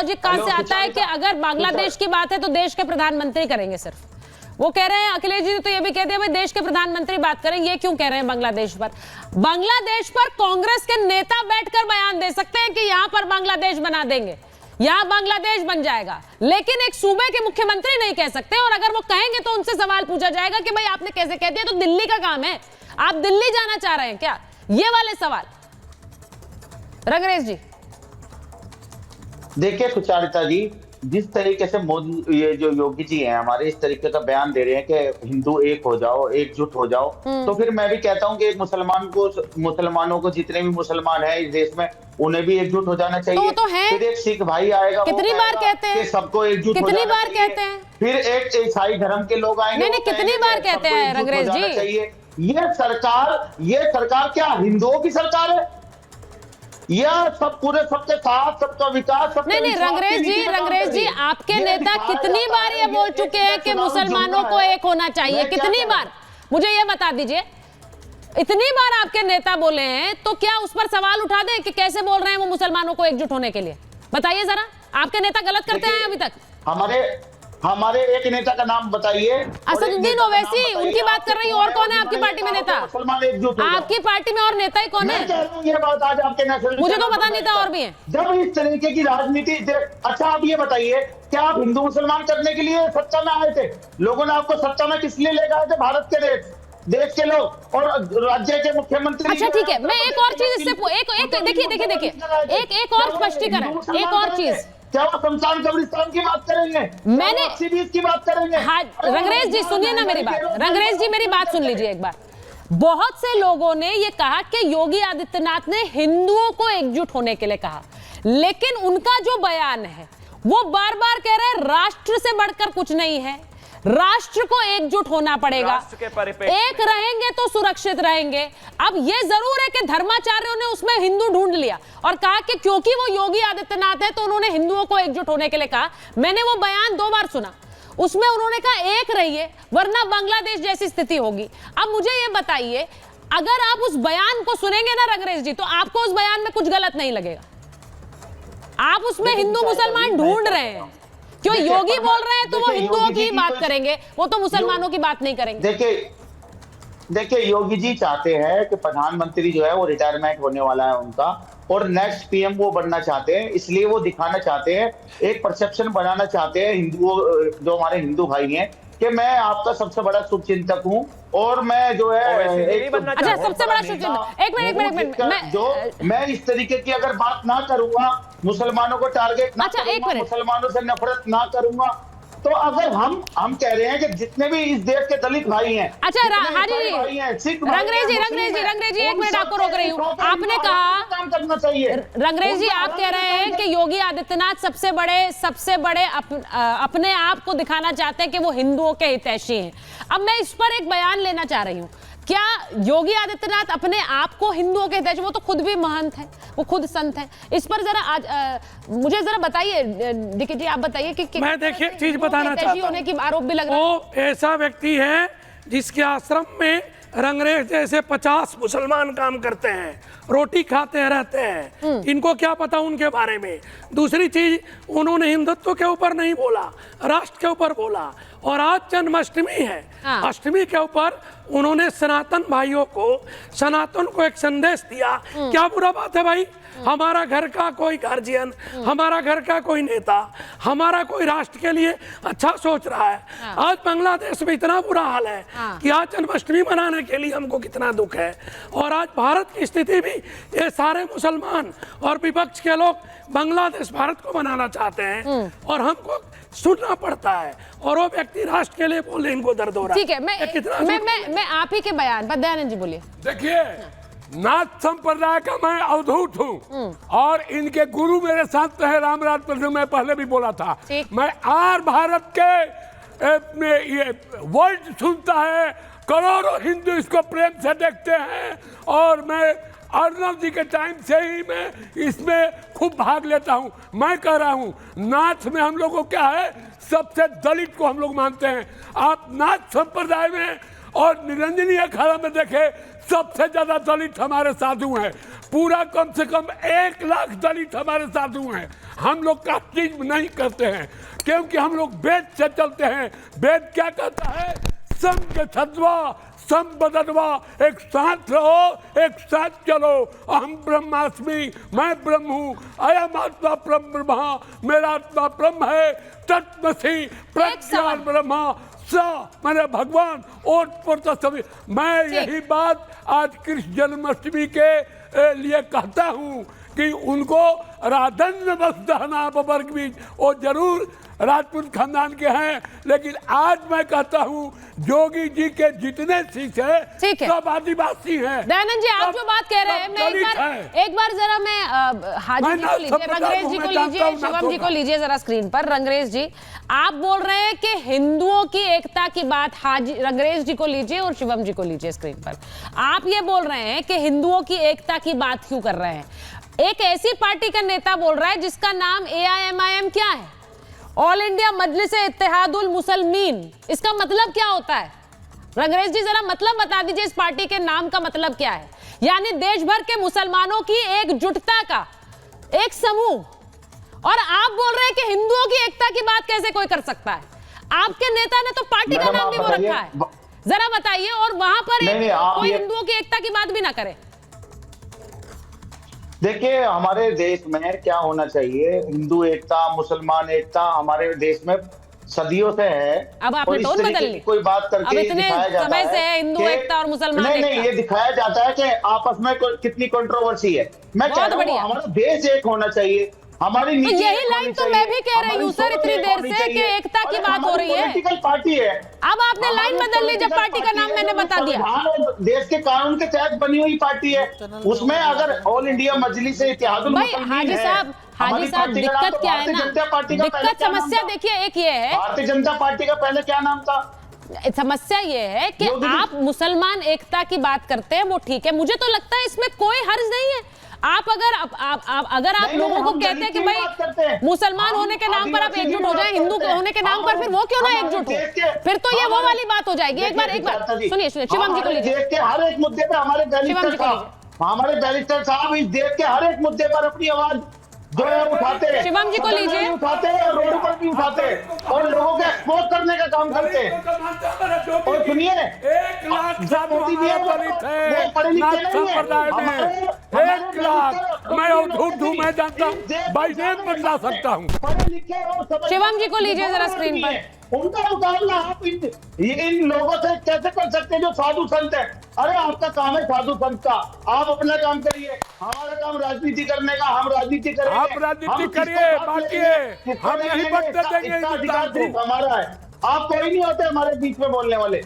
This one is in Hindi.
लॉजिक कहां से आता है कि अगर बांग्लादेश की बात है तो देश के प्रधानमंत्री करेंगे सिर्फ? वो कह रहे हैं, अखिलेश जी तो ये भी कह दिया भाई देश के प्रधानमंत्री बात करें, ये क्यों कह रहे हैं बांग्लादेश पर? बांग्लादेश पर कांग्रेस के नेता बैठकर बयान दे सकते हैं कि यहां पर बांग्लादेश बना देंगे, यहां बांग्लादेश बन जाएगा, लेकिन एक सूबे के मुख्यमंत्री नहीं कह सकते। और अगर वो कहेंगे तो उनसे सवाल पूछा जाएगा कि भाई आपने कैसे कह दिया, तो दिल्ली का काम है, आप दिल्ली जाना चाह रहे हैं क्या? ये वाले सवाल। रंगरेज जी देखिए सुचारिता जी, जिस तरीके से मोदी, ये जो योगी जी हैं हमारे, इस तरीके का बयान दे रहे हैं कि हिंदू एक हो जाओ, एकजुट हो जाओ, तो फिर मैं भी कहता हूं कि एक मुसलमानों को जितने भी मुसलमान हैं इस देश में, उन्हें भी एकजुट हो जाना चाहिए। तो है। फिर एक सिख भाई आएगा, कितनी बार कहते हैं सबको एकजुट हो कितनी बार कहते हैं? फिर एक ईसाई धर्म के लोग आएंगे, नहीं, कितनी बार कहते हैं रंगरेज जी? ये सरकार क्या हिंदुओं की सरकार है? यह सब पूरे सबके साथ सबका विकास सबका नहीं, रंगरेज जी आपके नेता कितनी बार ये बोल चुके हैं कि मुसलमानों को एक होना चाहिए? कितनी बार, मुझे ये बता दीजिए। इतनी बार आपके नेता बोले हैं तो क्या उस पर सवाल उठा दें कि कैसे बोल रहे हैं वो मुसलमानों को एकजुट होने के लिए? बताइए जरा, आपके नेता गलत करते हैं अभी तक? हमारे एक नेता का नाम बताइए। असदुद्दीन ओवैसी, उनकी बात कर रही है। और कौन है आपकी पार्टी में नेता? आपकी पार्टी में और नेता ही कौन है? ये बात आज आपके नेशनल, मुझे तो पता नहीं था और भी है। जब इस तरीके की राजनीति, अच्छा आप ये बताइए, क्या आप हिंदू मुसलमान करने के लिए सत्ता में आए थे? लोगों ने आपको सत्ता में किस लिए लेकर आए थे? भारत के देश के लोग और राज्य के मुख्यमंत्री। अच्छा ठीक है, मैं एक और चीज इससे देखिए एक और स्पष्टीकरण, एक और चीज, क्या वो शमशान कब्रिस्तान की बात करेंगे? मैंने की बात करेंगे? हाँ रंगरेज जी सुनिए ना मेरी बात, रंगरेज जी मेरी बात सुन लीजिए एक बार। बहुत से लोगों ने ये कहा कि योगी आदित्यनाथ ने हिंदुओं को एकजुट होने के लिए कहा, लेकिन उनका जो बयान है वो बार बार कह रहे हैं राष्ट्र से बढ़कर कुछ नहीं है, राष्ट्र को एकजुट होना पड़ेगा, एक रहेंगे तो सुरक्षित रहेंगे। अब यह जरूर है कि धर्माचार्यों ने उसमें हिंदू ढूंढ लिया और कहा कि क्योंकि वो योगी आदित्यनाथ है तो उन्होंने हिंदुओं को एकजुट होने के लिए कहा। मैंने वो बयान 2 बार सुना, उसमें उन्होंने कहा एक रहिए वरना बांग्लादेश जैसी स्थिति होगी। अब मुझे ये बताइए, अगर आप उस बयान को सुनेंगे ना रंगरेज जी, तो आपको उस बयान में कुछ गलत नहीं लगेगा? आप उसमें हिंदू मुसलमान ढूंढ रहे हैं, क्यों योगी बोल रहे हैं तो वो हिंदुओं की बात करेंगे, वो तो मुसलमानों की बात नहीं करेंगे। देखिए योगी जी चाहते हैं कि प्रधानमंत्री जो है वो रिटायरमेंट होने वाला है उनका, और नेक्स्ट पीएम वो बनना चाहते हैं, इसलिए वो दिखाना चाहते हैं, एक परसेप्शन बनाना चाहते हैं हिंदुओं, जो हमारे हिंदू भाई हैं, कि मैं आपका सबसे बड़ा शुभचिंतक हूं और मैं जो है अच्छा सबसे बड़ा शुभचिंतक। एक मिनट मैं इस तरीके की अगर बात ना करूंगा, मुसलमानों को टारगेट ना करूंगा, मुसलमानों से नफरत ना करूंगा, तो अगर हम कह रहे हैं कि जितने भी इस देश के दलित भाई हैं, अच्छा रंगरेज जी एक मिनट आपको रोक रही हूँ। आपने कहा काम करना चाहिए। रंगरेज जी आप कह रहे हैं कि योगी आदित्यनाथ सबसे बड़े अपने आप को दिखाना चाहते हैं कि वो हिंदुओं के हितैषी हैं। अब मैं इस पर एक बयान लेना चाह रही हूँ, क्या योगी आदित्यनाथ अपने आप को हिंदुओं के हितैषी, वो तो खुद भी महंत है, वो खुद संत है, इस पर जरा आज मुझे जरा बताइए डीके जी, आप बताइए कि मैं देखिए चीज बताना चाहता हूं, होने की आरोप भी लग रहा है। वो ऐसा व्यक्ति है जिसके आश्रम में रंगरेज जैसे 50 मुसलमान काम करते हैं, रोटी खाते रहते हैं, इनको क्या पता उनके बारे में। दूसरी चीज, उन्होंने हिंदुत्व के ऊपर नहीं बोला, राष्ट्र के ऊपर बोला। और आज जन्माष्टमी है, अष्टमी के ऊपर उन्होंने सनातन भाइयों को, सनातन को एक संदेश दिया। क्या बुरा बात है भाई? हमारा घर का कोई गार्जियन, हमारा घर का कोई नेता, हमारा कोई राष्ट्र के लिए अच्छा सोच रहा है। आज बांग्लादेश में इतना बुरा हाल है कि आज जन्माष्टमी मनाने के लिए हमको कितना दुख है। और आज भारत की स्थिति भी, ये सारे मुसलमान और विपक्ष के लोग बांग्लादेश भारत को बनाना चाहते हैं और हमको सुनना पड़ता है, और वो व्यक्ति राष्ट्र के लिए बोले, इनको दर्द हो रहा है। ठीक है, मैं आप ही के बयान पर, दयानंद जी बोलिए। देखिए, नाथ संप्रदाय का मैं अवधूत हूँ और इनके गुरु मेरे साथ तो है रामराज प्रभु, मैं पहले भी बोला था। मैं आर भारत के ये वर्ल्ड सुनता है, करोड़ों हिंदू इसको प्रेम से देखते हैं, और मैं अर्नब जी के टाइम से ही मैं इसमें खूब भाग लेता हूँ। मैं कह रहा हूँ, नाथ में हम लोगों को क्या है, सबसे दलित को हम लोग मानते हैं। आप नाथ संप्रदाय में और निरंजनी अखाड़ा में देखे सबसे ज्यादा दलित हमारे साधु हैं। पूरा कम से कम 1 लाख दलित हमारे साधु हैं। हम लोग का चीज नहीं करते हैं क्योंकि हम लोग वेद से चलते हैं। वेद क्या कहता है? सम के सद्वा सम बदलवा, एक साथ रहो, एक साथ चलो। अहम ब्रह्मास्मि, मैं ब्रह्म हूँ। अयम आत्मा परम ब्रह्म, मेरा आत्मा ब्रह्म है। तत्मसि प्रज्ञान ब्रह्म स, मेरे भगवान और पुरता सभी। मैं यही बात आज कृष्ण जन्माष्टमी के लिए कहता हूँ कि उनको राधन बस दहना वर्ग बीज, वो जरूर राजपूत खानदान के हैं, लेकिन आज मैं कहता हूँ जोगी जी के जितने सिख हैं सब आदिवासी हैं। दयानंद जी, आप जो बात कह रहे हैं, मैं एक बार जरा मैं हाजी जी को लीजिए, रंगरेज जी को लीजिए, शिवम जी को लीजिए जरा स्क्रीन पर। रंगरेज जी, आप बोल रहे हैं कि हिंदुओं की एकता की बात, हाजी रंगरेज जी को लीजिए और शिवम जी को लीजिए स्क्रीन पर। आप ये बोल रहे हैं कि हिंदुओं की एकता की बात क्यों कर रहे हैं? एक ऐसी पार्टी का नेता बोल रहा है जिसका नाम AIMIM क्या है? ऑल इंडिया मजलिस इत्तेहादुल मुसलमीन। इसका मतलब क्या होता है? रंगरेज जी जरा मतलब बता दीजिए, इस पार्टी के नाम का मतलब क्या है? यानी देश भर के मुसलमानों की एकजुटता का एक समूह। और आप बोल रहे हैं कि हिंदुओं की एकता की बात कैसे कोई कर सकता है? आपके नेता ने तो पार्टी का नाम भी वो रखा है। जरा बताइए, और वहां पर कोई हिंदुओं की एकता की बात भी ना करे। देखिए, हमारे देश में क्या होना चाहिए, हिंदू एकता, मुसलमान एकता हमारे देश में सदियों से है। अब आपने टोन बदल ली। कोई बात करके दिखाया जाता समय से है हिंदू एकता और मुसलमान एकता। नहीं, ये दिखाया जाता है कि आपस में कितनी कंट्रोवर्सी है। मैं कह रहा हूँ हमारा देश एक होना चाहिए, हमारी नीति। तो यही लाइन तो मैं भी कह रही हूँ सर, इतनी देर से कि एकता की बात हो रही है। पॉलिटिकल पार्टी है। अब आपने लाइन बदल ली जब पार्टी का नाम मैंने बता दिया। देश के कानून के तहत बनी हुई पार्टी है, उसमें अगर ऑल इंडिया मजलिस इत्तेहादुल मुसलमीन है। हाजी साहब, दिक्कत क्या है ना, दिक्कत समस्या देखिए एक ये है, भारतीय जनता पार्टी का पहले क्या नाम था? समस्या ये है कि आप मुसलमान एकता की बात करते हैं, वो ठीक है, मुझे तो लगता है इसमें कोई हर्ज नहीं है। आप अगर आप लोगों को कहते हैं कि भाई मुसलमान होने के नाम पर आप एकजुट हो जाएं, हिंदू होने के नाम पर फिर वो क्यों ना एकजुट हो? फिर तो ये वो वाली बात हो जाएगी। एक बार सुनिए, शिवम जी को लीजिए। देश के हर एक मुद्दे पे हमारे बैरिस्टर साहब इस देश के हर एक मुद्दे पर अपनी आवाज जो है उठाते हैं। शिवम जी को लीजिए। उठाते हैं, रोड पर भी उठाते हैं और लोगों को एक्सपोज करने का काम करते हैं। और सुनिए, 1 लाख मोदी जी वो पढ़े लिखे नहीं है। 1 लाख मैं अवधूत हूँ, मैं जानता हूँ, बाइडेन बदला सकता हूँ। पढ़े लिखे और शिवम जी को लीजिए जरा स्क्रीन पर। उनका मुकाबला आप इन लोगों से कैसे कर सकते हैं जो साधु संत है? अरे आपका काम है साधु संत का, आप अपना काम करिए, हमारा काम राजनीति करने का, हम राजनीति करेंगे। आप राजनीति करिए, बाकी हम यही बदते देंगे। अधिकार सिर्फ हमारा है, आप कोई नहीं होते हमारे बीच में बोलने वाले।